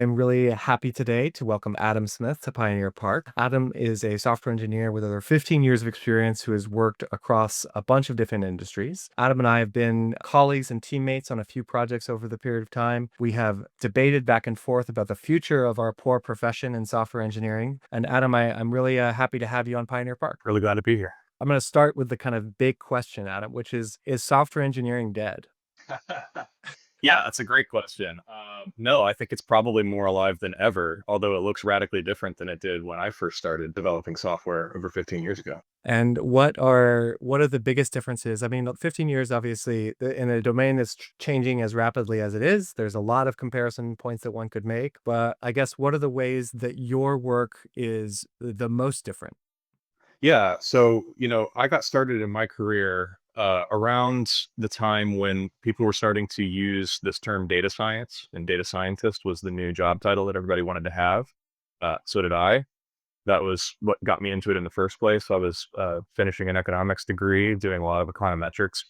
I'm really happy today to welcome Adam Smith to Pioneer Park. Adam is a software engineer with over 15 years of experience who has worked across a bunch of different industries. Adam and I have been colleagues and teammates on a few projects over the period of time. We have debated back and forth about the future of our poor profession in software engineering. And Adam, I'm really happy to have you on Pioneer Park. Really glad to be here. I'm going to start with the kind of big question, Adam, which is software engineering dead? Yeah, that's a great question. No, I think it's probably more alive than ever, although it looks radically different than it did when I first started developing software over 15 years ago. And what are the biggest differences? I mean, 15 years, obviously, in a domain that's changing as rapidly as it is, there's a lot of comparison points that one could make. But I guess what are the ways that your work is the most different? Yeah, so, I got started in my career around the time when people were starting to use this term data science, and data scientist was the new job title that everybody wanted to have. So did I. That was what got me into it in the first place. I was finishing an economics degree, doing a lot of econometrics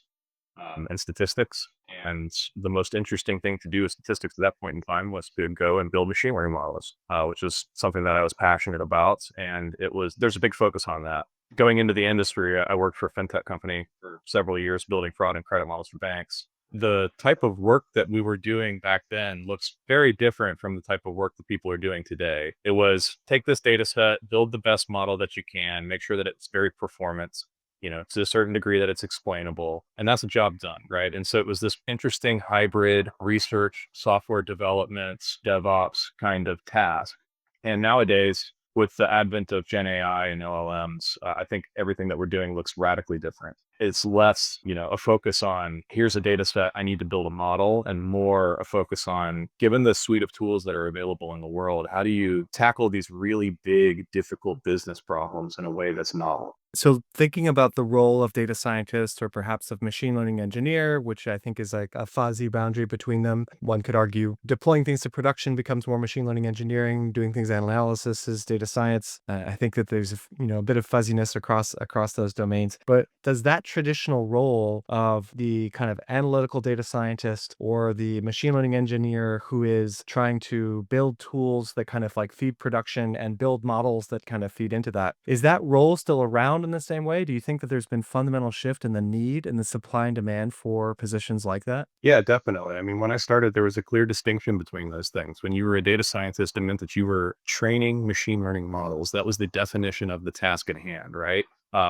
and statistics. And the most interesting thing to do with statistics at that point in time was to go and build machine learning models, which was something that I was passionate about. And there's a big focus on that. Going into the industry, I worked for a fintech company for several years, building fraud and credit models for banks. The type of work that we were doing back then looks very different from the type of work that people are doing today. It was take this data set, build the best model that you can, make sure that it's very performance, to a certain degree that it's explainable. And that's a job done, right? And so it was this interesting hybrid research, software development, DevOps kind of task. And nowadays, with the advent of Gen AI and LLMs, I think everything that we're doing looks radically different. It's less, a focus on here's a data set, I need to build a model, and more a focus on given the suite of tools that are available in the world, how do you tackle these really big, difficult business problems in a way that's novel? So thinking about the role of data scientist or perhaps of machine learning engineer, which I think is like a fuzzy boundary between them, one could argue deploying things to production becomes more machine learning engineering, doing things analysis is data science. I think that there's a bit of fuzziness across those domains. But does that traditional role of the kind of analytical data scientist or the machine learning engineer who is trying to build tools that kind of like feed production and build models that kind of feed into that, is that role still around in the same way? Do you think that there's been fundamental shift in the need and the supply and demand for positions like that? Yeah, definitely. I mean, when I started, there was a clear distinction between those things. When you were a data scientist, it meant that you were training machine learning models. That was the definition of the task at hand, right?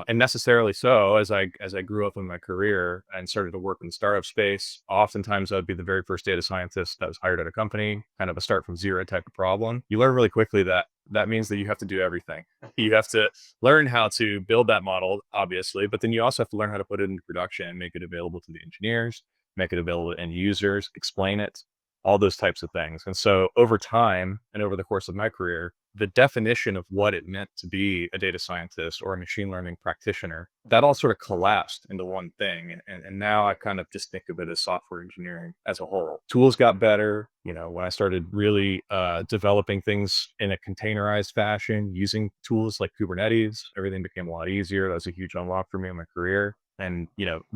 And necessarily so, as I grew up in my career and started to work in the startup space, oftentimes I would be the very first data scientist that was hired at a company, kind of a start from zero type of problem. You learn really quickly that that means that you have to do everything. You have to learn how to build that model, obviously, but then you also have to learn how to put it into production and make it available to the engineers, make it available to end users, explain it, all those types of things. And so over time and over the course of my career, the definition of what it meant to be a data scientist or a machine learning practitioner, that all sort of collapsed into one thing. And now I kind of just think of it as software engineering as a whole. Tools got better. When I started really developing things in a containerized fashion, using tools like Kubernetes, everything became a lot easier. That was a huge unlock for me in my career. And,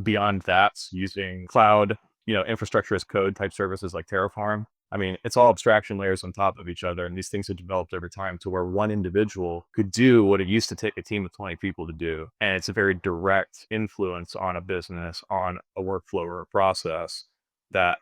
beyond that, using cloud, infrastructure as code type services like Terraform. I mean, it's all abstraction layers on top of each other. And these things have developed over time to where one individual could do what it used to take a team of 20 people to do. And it's a very direct influence on a business, on a workflow or a process that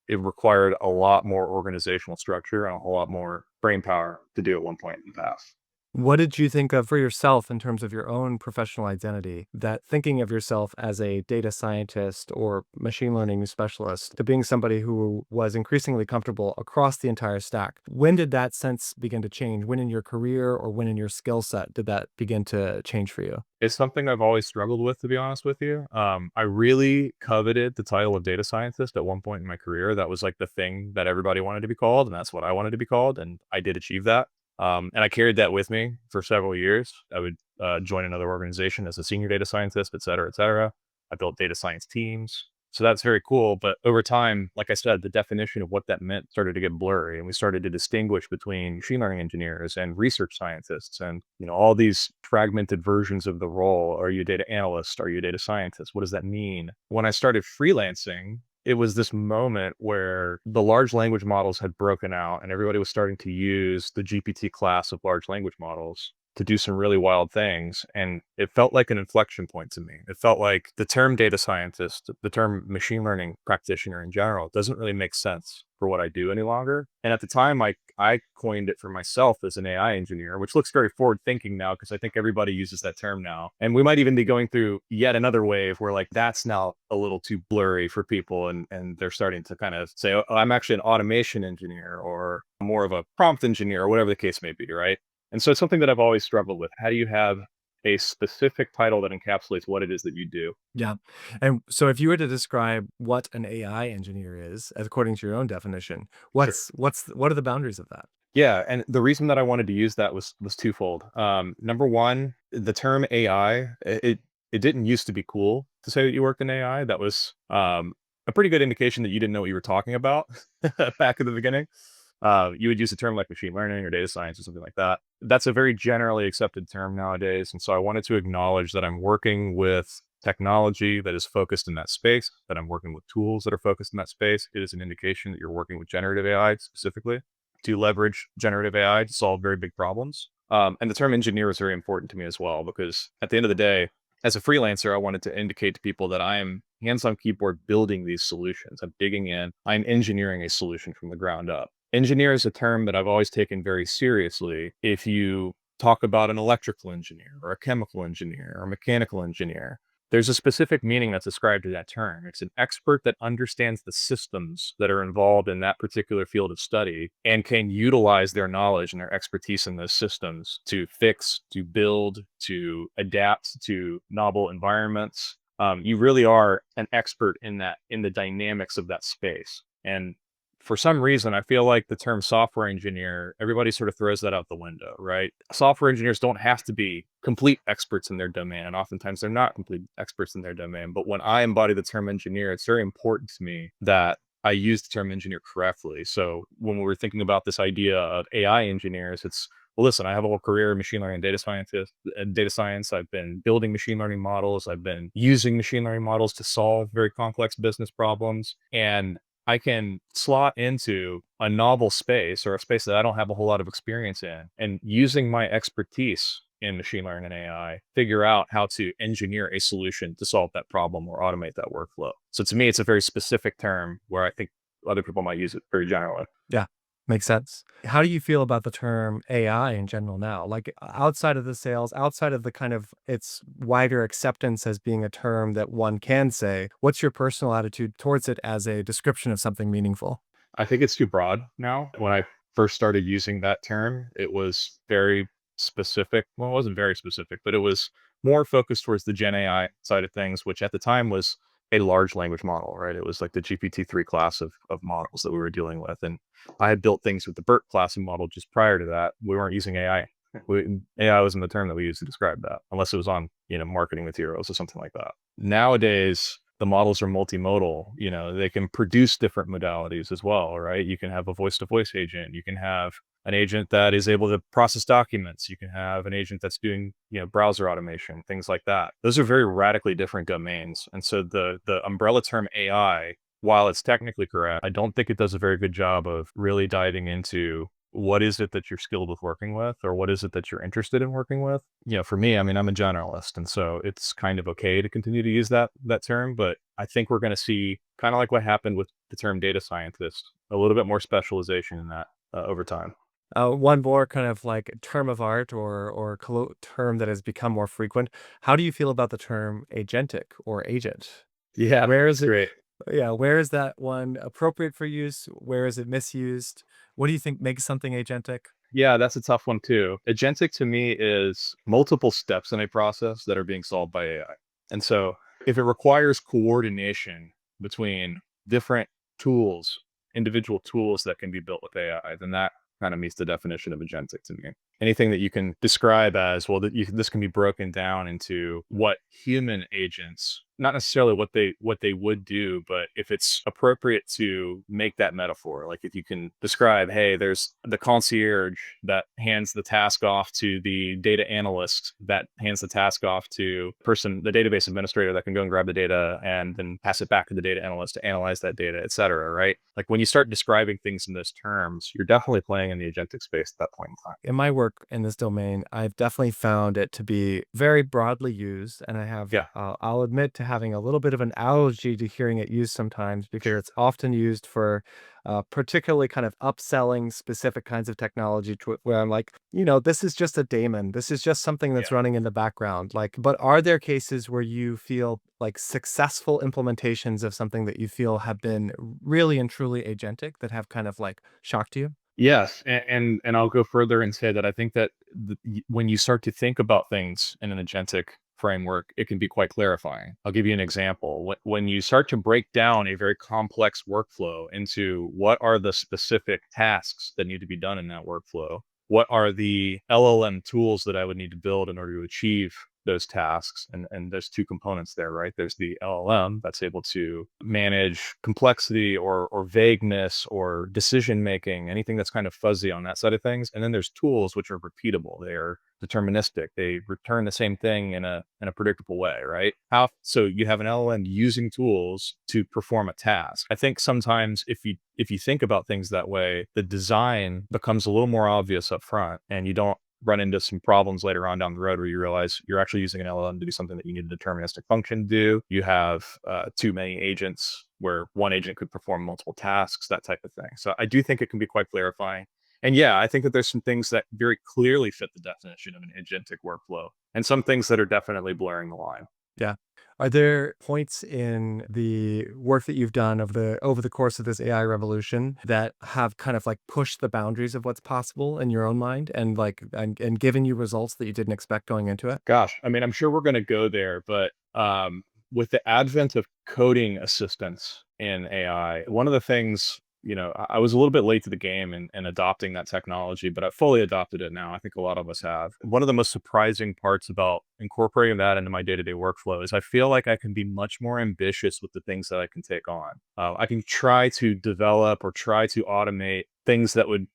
it required a lot more organizational structure and a whole lot more brain power to do at one point in the past. What did you think of for yourself in terms of your own professional identity? That thinking of yourself as a data scientist or machine learning specialist to being somebody who was increasingly comfortable across the entire stack. When did that sense begin to change? When in your career or when in your skill set did that begin to change for you? It's something I've always struggled with, to be honest with you. I really coveted the title of data scientist at one point in my career. That was like the thing that everybody wanted to be called, and that's what I wanted to be called, and I did achieve that. And I carried that with me for several years. I would join another organization as a senior data scientist, et cetera, et cetera. I built data science teams. So that's very cool. But over time, like I said, the definition of what that meant started to get blurry. And we started to distinguish between machine learning engineers and research scientists and, all these fragmented versions of the role. Are you a data analyst? Are you a data scientist? What does that mean? When I started freelancing it was this moment where the large language models had broken out and everybody was starting to use the GPT class of large language models to do some really wild things. And it felt like an inflection point to me. It felt like the term data scientist, the term machine learning practitioner in general, doesn't really make sense for what I do any longer. And at the time, I coined it for myself as an AI engineer, which looks very forward thinking now because I think everybody uses that term now. And we might even be going through yet another wave where like that's now a little too blurry for people and they're starting to kind of say, oh, I'm actually an automation engineer or more of a prompt engineer or whatever the case may be, right? And so it's something that I've always struggled with. How do you have a specific title that encapsulates what it is that you do? Yeah. And so if you were to describe what an AI engineer is, as according to your own definition, Sure. what are the boundaries of that? Yeah, and the reason that I wanted to use that was twofold. Number one, the term AI, it didn't used to be cool to say that you worked in AI. That was a pretty good indication that you didn't know what you were talking about back in the beginning. You would use a term like machine learning or data science or something like that. That's a very generally accepted term nowadays, and so I wanted to acknowledge that I'm working with technology that is focused in that space, that I'm working with tools that are focused in that space. It is an indication that you're working with generative AI specifically to leverage generative AI to solve very big problems. And the term engineer is very important to me as well, because at the end of the day, as a freelancer, I wanted to indicate to people that I am hands on keyboard building these solutions. I'm digging in, I'm engineering a solution from the ground up. Engineer is a term that I've always taken very seriously. If you talk about an electrical engineer or a chemical engineer or a mechanical engineer, there's a specific meaning that's ascribed to that term. It's an expert that understands the systems that are involved in that particular field of study and can utilize their knowledge and their expertise in those systems to fix, to build, to adapt to novel environments. You really are an expert in that, in the dynamics of that space. And for some reason, I feel like the term software engineer, everybody sort of throws that out the window, right? Software engineers don't have to be complete experts in their domain. And oftentimes they're not complete experts in their domain. But when I embody the term engineer, it's very important to me that I use the term engineer correctly. So when we were thinking about this idea of AI engineers, it's, well, listen, I have a whole career in machine learning and data scientist and data science. I've been building machine learning models. I've been using machine learning models to solve very complex business problems. And I can slot into a novel space or a space that I don't have a whole lot of experience in, and using my expertise in machine learning and AI, figure out how to engineer a solution to solve that problem or automate that workflow. So to me, it's a very specific term where I think other people might use it very generally. Yeah, makes sense. How do you feel about the term AI in general now? Like outside of the sales, outside of the kind of its wider acceptance as being a term that one can say, what's your personal attitude towards it as a description of something meaningful? I think it's too broad now. When I first started using that term, it was very specific. Well, it wasn't very specific, but it was more focused towards the Gen AI side of things, which at the time was a large language model, right? It was like the GPT-3 class of models that we were dealing with. And I had built things with the BERT class of model just prior to that. We weren't using AI. AI wasn't the term that we used to describe that, unless it was on, marketing materials or something like that. Nowadays, the models are multimodal. They can produce different modalities as well, right? You can have a voice to voice agent. You can have an agent that is able to process documents. You can have an agent that's doing, browser automation, things like that. Those are very radically different domains. And so the umbrella term AI, while it's technically correct, I don't think it does a very good job of really diving into what is it that you're skilled with working with, or what is it that you're interested in working with. For me, I mean, I'm a generalist, and so it's kind of okay to continue to use that term, but I think we're going to see kind of like what happened with the term data scientist, a little bit more specialization in that over time. One more kind of like term of art term that has become more frequent. How do you feel about the term agentic or agent? Yeah, Where is that's it? great. Yeah, where is that one appropriate for use? Where is it misused? What do you think makes something agentic? Yeah, that's a tough one too. Agentic to me is multiple steps in a process that are being solved by AI. And so if it requires coordination between different tools, individual tools that can be built with AI, then that kind of meets the definition of agentic to me. Anything that you can describe as, well, this can be broken down into what human agents not necessarily what they would do, but if it's appropriate to make that metaphor, like if you can describe, hey, there's the concierge that hands the task off to the data analyst that hands the task off to person, the database administrator that can go and grab the data and then pass it back to the data analyst to analyze that data, et cetera, right? Like when you start describing things in those terms, you're definitely playing in the agentic space at that point in time. In my work in this domain, I've definitely found it to be very broadly used, and I have, Yeah. I'll admit to having a little bit of an allergy to hearing it used sometimes because it's often used for particularly kind of upselling specific kinds of technology to where I'm like, this is just a daemon. This is just something that's Yeah. running in the background. Like, but are there cases where you feel like successful implementations of something that you feel have been really and truly agentic that have kind of like shocked you? Yes, and I'll go further and say that I think that when you start to think about things in an agentic framework, it can be quite clarifying. I'll give you an example. When you start to break down a very complex workflow into what are the specific tasks that need to be done in that workflow, what are the LLM tools that I would need to build in order to achieve those tasks, and there's two components there, right? There's the LLM that's able to manage complexity or vagueness or decision making, anything that's kind of fuzzy on that side of things, and then there's tools which are repeatable. They are deterministic. They return the same thing in a predictable way, right? How so you have an LLM using tools to perform a task. I think sometimes if you think about things that way, the design becomes a little more obvious up front, and you don't run into some problems later on down the road where you realize you're actually using an LLM to do something that you need a deterministic function to do. You have too many agents where one agent could perform multiple tasks, that type of thing. So I do think it can be quite clarifying. And yeah, I think that there's some things that very clearly fit the definition of an agentic workflow and some things that are definitely blurring the line. Yeah. Are there points in the work that you've done over the course of this AI revolution that have kind of like pushed the boundaries of what's possible in your own mind and like and given you results that you didn't expect going into it? Gosh, I mean, I'm sure we're going to go there, but with the advent of coding assistance in AI, one of the things, I was a little bit late to the game in adopting that technology, but I've fully adopted it now. I think a lot of us have. One of the most surprising parts about incorporating that into my day to day workflow is I feel like I can be much more ambitious with the things that I can take on. I can try to develop or try to automate things that would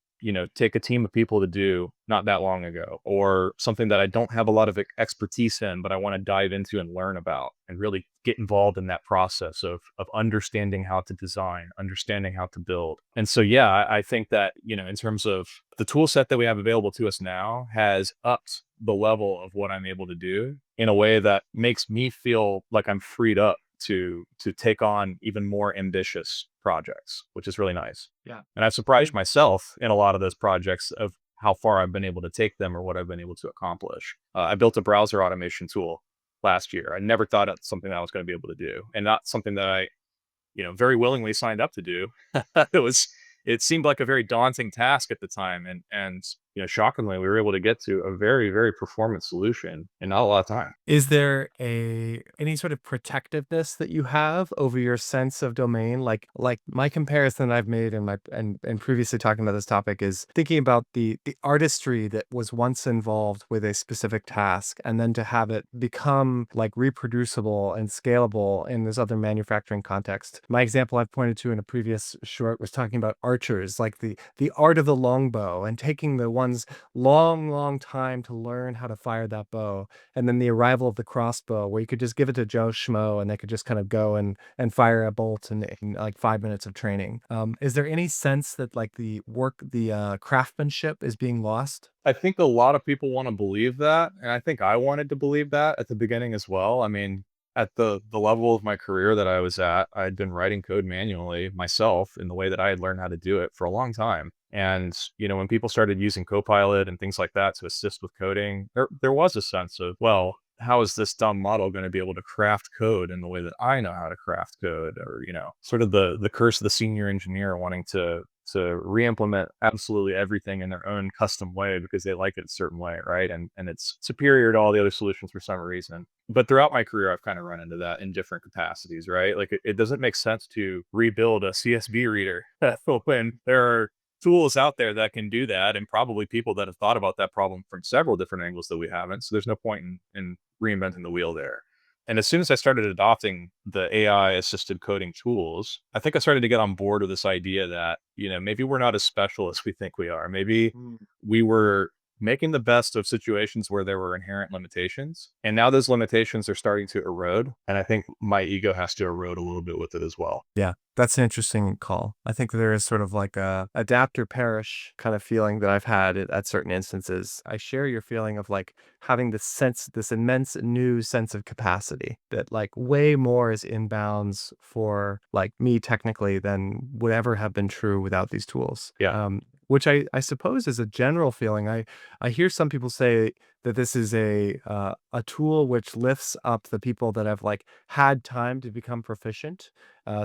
take a team of people to do not that long ago, or something that I don't have a lot of expertise in, but I want to dive into and learn about and really get involved in that process of understanding how to design, understanding how to build. And so, yeah, I think that, in terms of the tool set that we have available to us now has upped the level of what I'm able to do in a way that makes me feel like I'm freed up to take on even more ambitious projects, which is really nice. Yeah. And I've surprised myself in a lot of those projects of how far I've been able to take them or what I've been able to accomplish. I built a browser automation tool last year. I never thought it's something that I was going to be able to do, and not something that I, very willingly signed up to do. it was, it seemed like a very daunting task at the time, and shockingly, we were able to get to a very, very performant solution in not a lot of time. Is there any sort of protectiveness that you have over your sense of domain? Like my comparison I've made in my and previously talking about this topic is thinking about the artistry that was once involved with a specific task and then to have it become like reproducible and scalable in this other manufacturing context. My example I've pointed to in a previous short was talking about archers, like the art of the longbow and taking the one's long time to learn how to fire that bow and then the arrival of the crossbow where you could just give it to Joe Schmo and they could just kind of go and fire a bolt in like 5 minutes of training. Is there any sense that like the craftsmanship is being lost? I think a lot of people wanna believe that, and I think I wanted to believe that at the beginning as well. I mean, at the level of my career that I was at, I had been writing code manually myself in the way that I had learned how to do it for a long time. And, when people started using Copilot and things like that to assist with coding, there was a sense of, well, how is this dumb model gonna be able to craft code in the way that I know how to craft code? Or, sort of the curse of the senior engineer wanting to re-implement absolutely everything in their own custom way because they like it a certain way, right? And it's superior to all the other solutions for some reason. But throughout my career, I've kind of run into that in different capacities, right? Like it doesn't make sense to rebuild a CSV reader when there are tools out there that can do that, and probably people that have thought about that problem from several different angles that we haven't. So there's no point in reinventing the wheel there. And as soon as I started adopting the AI assisted coding tools, I think I started to get on board with this idea that, maybe we're not as special as we think we are. Maybe Mm. we were making the best of situations where there were inherent limitations. And now those limitations are starting to erode. And I think my ego has to erode a little bit with it as well. Yeah, that's an interesting call. I think there is sort of like a adapt or perish kind of feeling that I've had at certain instances. I share your feeling of like having this sense, this immense new sense of capacity that like way more is inbounds for like me technically than would ever have been true without these tools. Yeah. Which I suppose is a general feeling. I hear some people say that this is a tool which lifts up the people that have like had time to become proficient,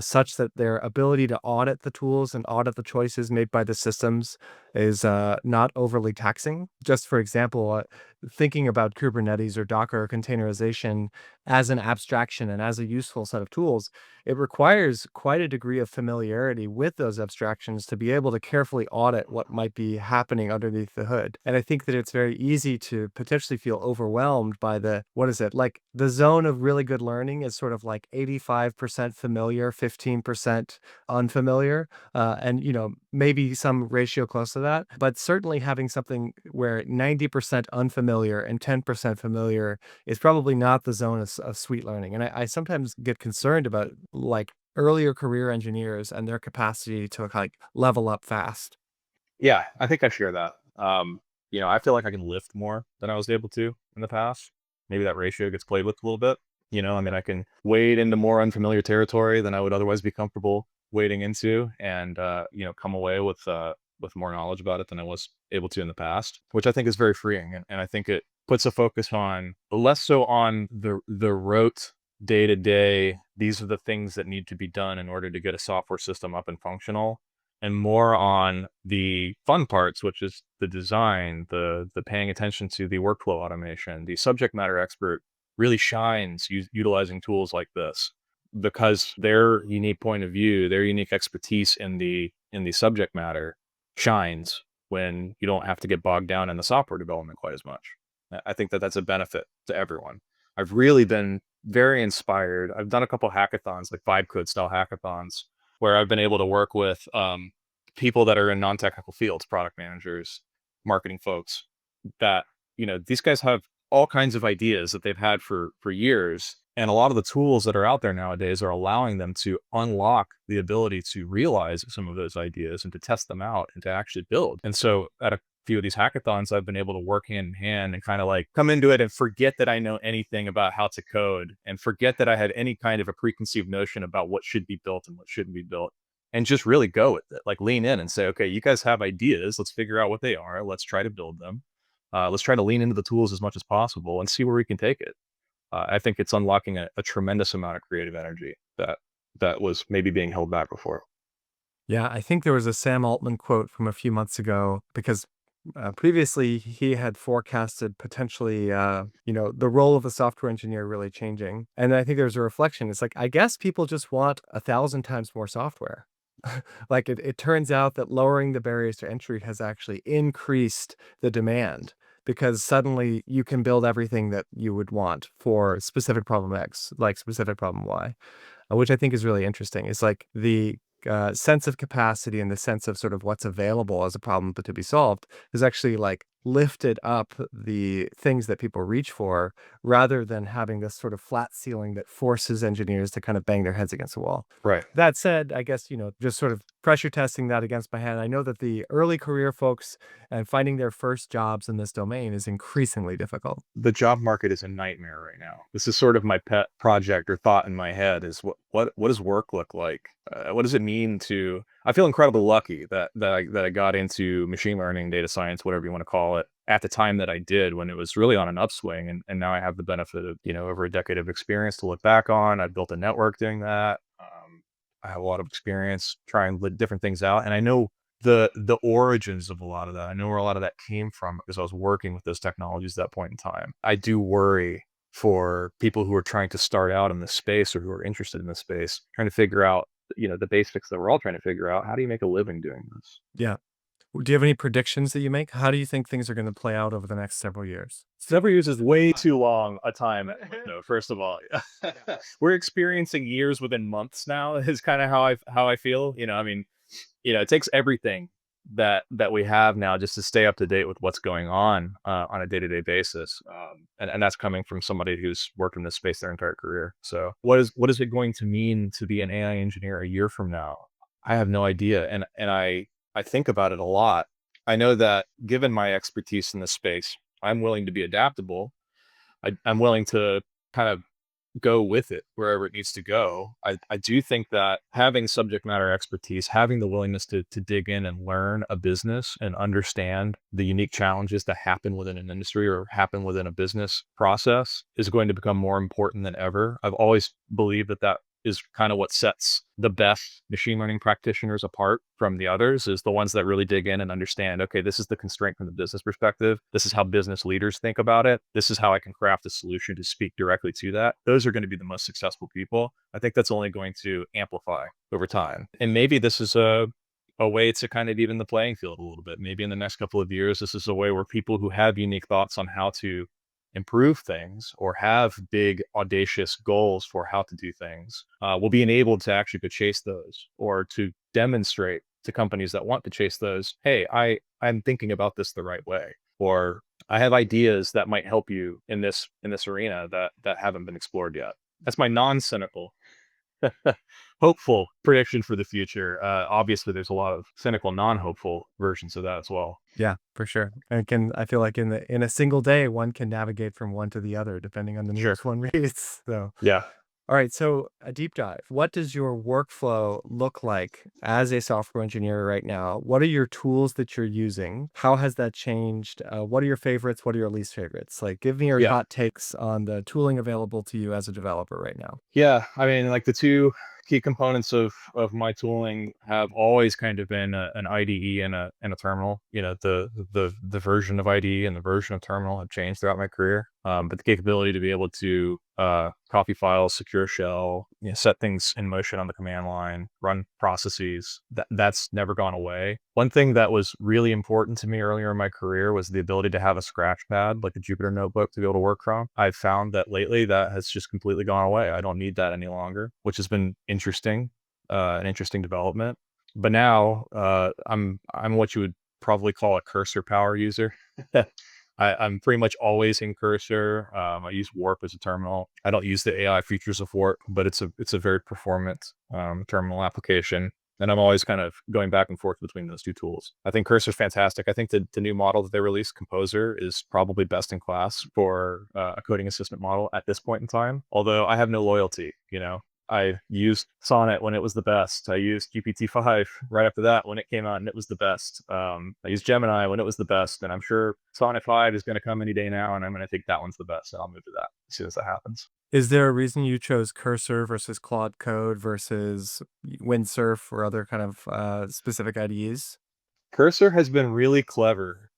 such that their ability to audit the tools and audit the choices made by the systems is not overly taxing. Just for example, thinking about Kubernetes or Docker or containerization as an abstraction and as a useful set of tools, it requires quite a degree of familiarity with those abstractions to be able to carefully audit what might be happening underneath the hood. And I think that it's very easy to potentially feel overwhelmed by what is it? Like the zone of really good learning is sort of like 85% familiar, 15% unfamiliar, and maybe some ratio close to that. But certainly having something where 90% unfamiliar and 10% familiar is probably not the zone of sweet learning. And I sometimes get concerned about like earlier career engineers and their capacity to like level up fast. Yeah, I think I share that. I feel like I can lift more than I was able to in the past. Maybe that ratio gets played with a little bit. I can wade into more unfamiliar territory than I would otherwise be comfortable wading into, and come away with more knowledge about it than I was able to in the past, which I think is very freeing. And I think it puts a focus on less so on the rote day to day. These are the things that need to be done in order to get a software system up and functional, and more on the fun parts, which is the design, the paying attention to the workflow automation. The subject matter expert really shines utilizing tools like this because their unique point of view, their unique expertise in the subject matter shines when you don't have to get bogged down in the software development quite as much. I think that that's a benefit to everyone. I've really been very inspired. I've done a couple hackathons, like vibe code style hackathons, where I've been able to work with people that are in non-technical fields, product managers, marketing folks, that, these guys have all kinds of ideas that they've had for years. And a lot of the tools that are out there nowadays are allowing them to unlock the ability to realize some of those ideas and to test them out and to actually build. And so at a few of these hackathons, I've been able to work hand in hand and kind of like come into it and forget that I know anything about how to code and forget that I had any kind of a preconceived notion about what should be built and what shouldn't be built, and just really go with it. Like lean in and say, okay, you guys have ideas. Let's figure out what they are. Let's try to build them. Let's try to lean into the tools as much as possible and see where we can take it. I think it's unlocking a tremendous amount of creative energy that was maybe being held back before. Yeah, I think there was a Sam Altman quote from a few months ago because previously he had forecasted potentially, the role of a software engineer really changing. And I think there's a reflection. It's like, I guess people just want 1,000 times more software. Like it turns out that lowering the barriers to entry has actually increased the demand because suddenly you can build everything that you would want for specific problem X, like specific problem Y, which I think is really interesting. It's like the sense of capacity and the sense of sort of what's available as a problem to be solved is actually like lifted up the things that people reach for rather than having this sort of flat ceiling that forces engineers to kind of bang their heads against the wall. Right. That said, I guess, just sort of pressure testing that against my hand, I know that the early career folks and finding their first jobs in this domain is increasingly difficult. The job market is a nightmare right now. This is sort of my pet project or thought in my head is what does work look like? What does it mean to? I feel incredibly lucky that I got into machine learning, data science, whatever you want to call it, at the time that I did when it was really on an upswing, and now I have the benefit of over a decade of experience to look back on. I built a network doing that. I have a lot of experience trying different things out, and I know the origins of a lot of that. I know where a lot of that came from because I was working with those technologies at that point in time. I do worry for people who are trying to start out in this space or who are interested in this space, trying to figure out, the basics that we're all trying to figure out. How do you make a living doing this? Yeah. Do you have any predictions that you make? How do you think things are going to play out over the next several years? Several years is way too long a time. No, first of all, we're experiencing years within months now. Is kind of how I feel. I mean, it takes everything that we have now just to stay up to date with what's going on a day to day basis. And that's coming from somebody who's worked in this space their entire career. So, what is it going to mean to be an AI engineer a year from now? I have no idea, and I think about it a lot. I know that given my expertise in this space, I'm willing to be adaptable. I'm willing to kind of go with it wherever it needs to go. I do think that having subject matter expertise, having the willingness to dig in and learn a business and understand the unique challenges that happen within an industry or happen within a business process is going to become more important than ever. I've always believed that is kind of what sets the best machine learning practitioners apart from the others, is the ones that really dig in and understand, okay, this is the constraint from the business perspective. This is how business leaders think about it. This is how I can craft a solution to speak directly to that. Those are going to be the most successful people. I think that's only going to amplify over time. And maybe this is a way to kind of even the playing field a little bit. Maybe in the next couple of years, this is a way where people who have unique thoughts on how to improve things or have big audacious goals for how to do things will be enabled to actually go chase those, or to demonstrate to companies that want to chase those, hey, I'm thinking about this the right way, or I have ideas that might help you in this arena that haven't been explored yet. That's my non-cynical hopeful prediction for the future. Obviously there's a lot of cynical non-hopeful versions of that as well. Yeah, for sure. I feel like in a single day, one can navigate from one to the other depending on the Sure. news one reads. So, Yeah. all right. So, a deep dive. What does your workflow look like as a software engineer right now? What are your tools that you're using? How has that changed? What are your favorites? What are your least favorites? Like, give me your Yeah. hot takes on the tooling available to you as a developer right now. Yeah, I mean, like the two key components of my tooling have always kind of been an IDE and a terminal. The version of IDE and the version of terminal have changed throughout my career, but the capability to be able to copy files, secure shell, set things in motion on the command line, run processes, that's never gone away. One thing that was really important to me earlier in my career was the ability to have a scratch pad, like a Jupyter notebook, to be able to work from. I've found that lately that has just completely gone away. I don't need that any longer, which has been interesting, an interesting development. But now I'm what you would probably call a cursor power user. I'm pretty much always in cursor. I use Warp as a terminal. I don't use the AI features of Warp, but it's a very performant terminal application. And I'm always kind of going back and forth between those two tools. I think Cursor's fantastic. I think the new model that they released, Composer, is probably best in class for a coding assistant model at this point in time. Although I have no loyalty. I used Sonnet when it was the best. I used GPT-5 right after that when it came out and it was the best. I used Gemini when it was the best, and I'm sure Sonnet 5 is going to come any day now, and I'm going to think that one's the best, and I'll move to that as soon as that happens. Is there a reason you chose Cursor versus Claude Code versus Windsurf or other kind of specific IDEs? Cursor has been really clever.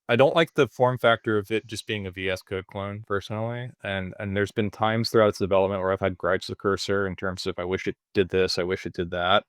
I don't like the form factor of it just being a VS Code clone personally, and there's been times throughout its development where I've had gripes with Cursor in terms of I wish it did this, I wish it did that.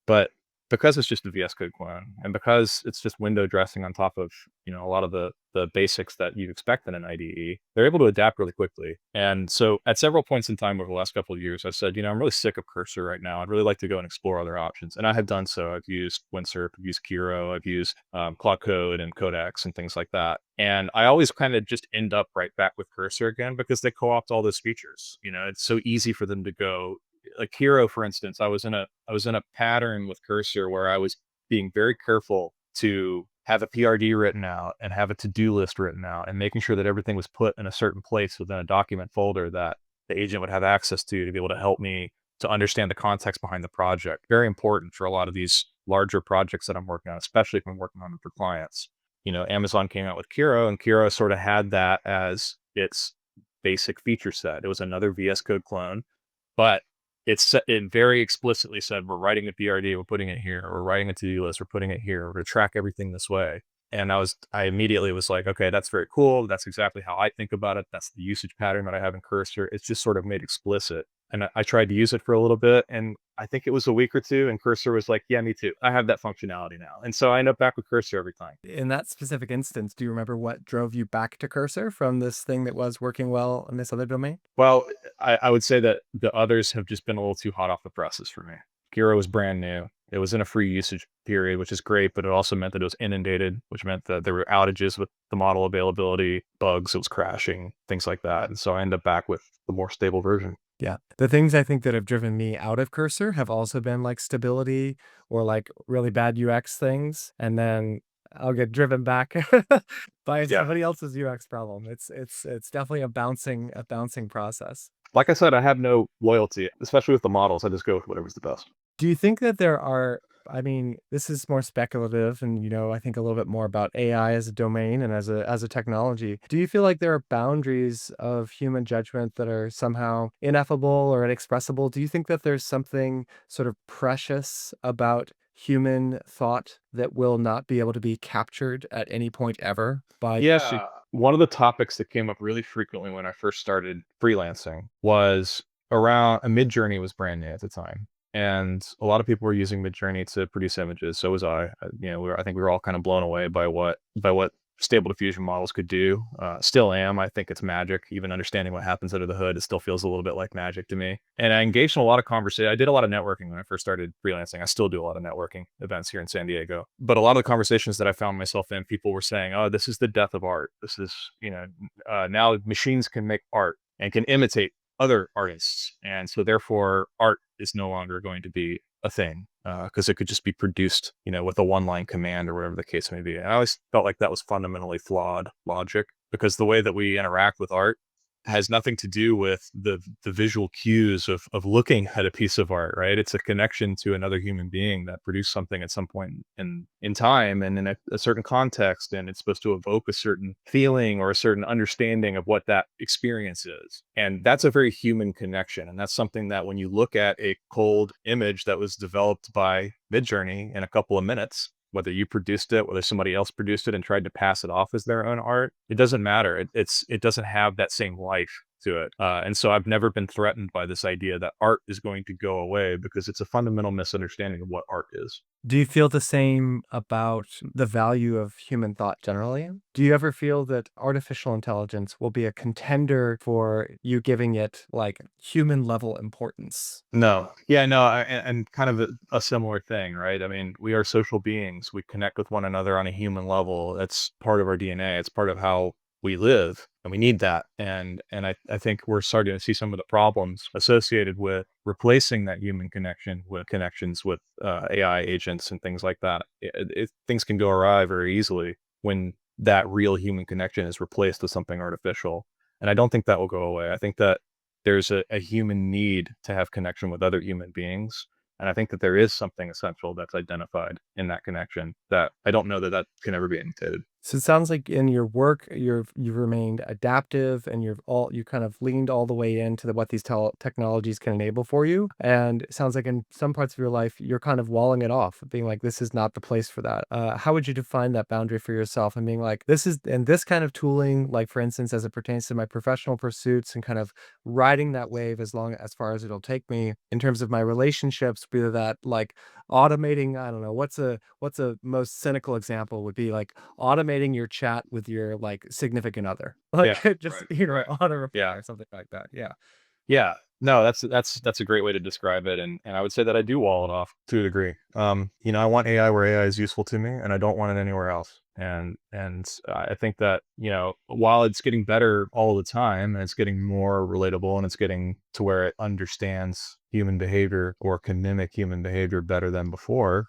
But because it's just a VS Code clone, and because it's just window dressing on top of, a lot of the basics that you'd expect in an IDE, they're able to adapt really quickly. And so at several points in time over the last couple of years, I said, I'm really sick of Cursor right now. I'd really like to go and explore other options. And I have done so. I've used Windsurf, I've used Kiro, I've used Claude Code and Codex and things like that. And I always kind of just end up right back with Cursor again because they co-opt all those features. It's so easy for them to go, like Hero, for instance. I was in a pattern with Cursor where I was being very careful to have a PRD written out and have a to-do list written out and making sure that everything was put in a certain place within a document folder that the agent would have access to be able to help me to understand the context behind the project. Very important for a lot of these larger projects that I'm working on, especially if I'm working on them for clients. Amazon came out with Kiro, and Kiro sort of had that as its basic feature set. It was another VS Code clone, but it very explicitly said, we're writing a PRD, we're putting it here, we're writing a to-do list, we're putting it here, we're going to track everything this way. And I immediately was like, okay, that's very cool. That's exactly how I think about it. That's the usage pattern that I have in Cursor. It's just sort of made explicit And I tried to use it for a little bit, and I think it was a week or 2, and Cursor was like, "Yeah, me too. I have that functionality now." And so I end up back with Cursor every time. In that specific instance, do you remember what drove you back to Cursor from this thing that was working well in this other domain? Well, I would say that the others have just been a little too hot off the presses for me. Gira was brand new. It was in a free usage period, which is great, but it also meant that it was inundated, which meant that there were outages with the model availability, bugs, it was crashing, things like that. And so I end up back with the more stable version. Yeah. The things I think that have driven me out of Cursor have also been like stability or like really bad UX things. And then I'll get driven back by Yeah. somebody else's UX problem. It's definitely a bouncing process. Like I said, I have no loyalty, especially with the models. I just go with whatever's the best. Do you think that there are, I mean, this is more speculative and, I think a little bit more about AI as a domain and as a technology. Do you feel like there are boundaries of human judgment that are somehow ineffable or inexpressible? Do you think that there's something sort of precious about human thought that will not be able to be captured at any point ever by machine? Yeah. One of the topics that came up really frequently when I first started freelancing was around Mid-Journey was brand new at the time. And a lot of people were using Mid-Journey to produce images. So was I. I think we were all kind of blown away by what stable diffusion models could do. Still am. I think it's magic. Even understanding what happens under the hood, it still feels a little bit like magic to me. And I engaged in a lot of conversation. I did a lot of networking when I first started freelancing. I still do a lot of networking events here in San Diego. But a lot of the conversations that I found myself in, people were saying, "Oh, this is the death of art. This is, now machines can make art and can imitate other artists, and so therefore art is no longer going to be a thing because it could just be produced, with a one-line command or whatever the case may be." And I always felt like that was fundamentally flawed logic because the way that we interact with art has nothing to do with the visual cues of looking at a piece of art, right? It's a connection to another human being that produced something at some point in time and in a certain context, and it's supposed to evoke a certain feeling or a certain understanding of what that experience is. And that's a very human connection. And that's something that when you look at a cold image that was developed by Midjourney in a couple of minutes, whether you produced it, whether somebody else produced it and tried to pass it off as their own art, it doesn't matter. It doesn't have that same life to it. And so I've never been threatened by this idea that art is going to go away because it's a fundamental misunderstanding of what art is. Do you feel the same about the value of human thought generally? Do you ever feel that artificial intelligence will be a contender for you giving it like human level importance? No. Yeah, no, and kind of a similar thing, right? I mean, we are social beings. We connect with one another on a human level. That's part of our DNA. It's part of how we live, and we need that. And I think we're starting to see some of the problems associated with replacing that human connection with connections with AI agents and things like that. Things can go awry very easily when that real human connection is replaced with something artificial. And I don't think that will go away. I think that there's a human need to have connection with other human beings. And I think that there is something essential that's identified in that connection that I don't know that that can ever be imitated. So it sounds like in your work, you've remained adaptive and you kind of leaned all the way into what these technologies can enable for you. And it sounds like in some parts of your life, you're kind of walling it off, being like, this is not the place for that. How would you define that boundary for yourself and being like, this is, and this kind of tooling, like for instance, as it pertains to my professional pursuits and kind of riding that wave as far as it'll take me in terms of my relationships, be that like automating, I don't know, what's a most cynical example would be like automating your chat with your, like, significant other. Yeah. Like, just, Right. auto reply Yeah. or something like that, yeah. Yeah. No, that's a great way to describe it, and I would say that I do wall it off to a degree. I want AI where AI is useful to me, and I don't want it anywhere else. And I think that, while it's getting better all the time, and it's getting more relatable, and it's getting to where it understands human behavior or can mimic human behavior better than before,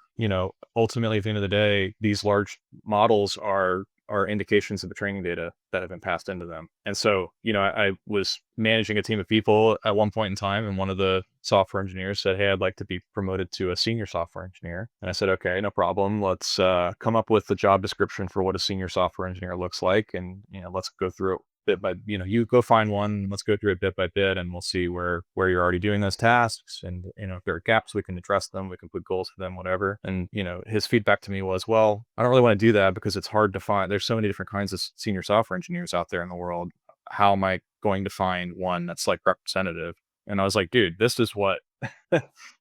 ultimately, at the end of the day, these large models are indications of the training data that have been passed into them. And so, I was managing a team of people at one point in time, and one of the software engineers said, "Hey, I'd like to be promoted to a senior software engineer." And I said, "Okay, no problem. Let's come up with the job description for what a senior software engineer looks like, and let's go through it bit by, you go find one, let's go through it bit by bit, and we'll see where you're already doing those tasks, and if there are gaps, we can address them, we can put goals for them, whatever." And his feedback to me was, "Well, I don't really want to do that because it's hard to find. There's so many different kinds of senior software engineers out there in the world. How am I going to find one that's like representative?" And I was like, dude, this is what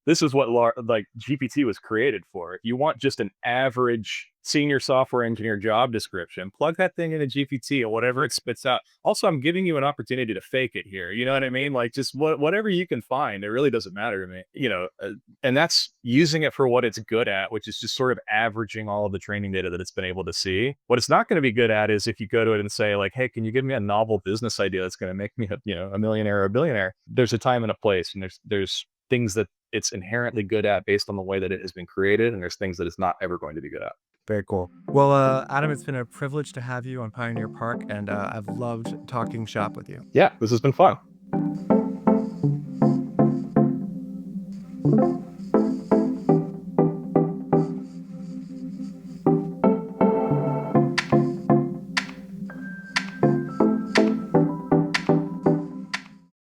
this is what like GPT was created for. If you want just an average senior software engineer job description, plug that thing into GPT or whatever it spits out. Also, I'm giving you an opportunity to fake it here. You know what I mean? Like just whatever you can find. It really doesn't matter to me. And that's using it for what it's good at, which is just sort of averaging all of the training data that it's been able to see. What it's not going to be good at is if you go to it and say like, "Hey, can you give me a novel business idea that's going to make me, a millionaire or a billionaire?" There's a time and a place, and there's things that it's inherently good at based on the way that it has been created, and there's things that it's not ever going to be good at. Very cool. Well, Adam, it's been a privilege to have you on Pioneer Park, and I've loved talking shop with you. Yeah, this has been fun.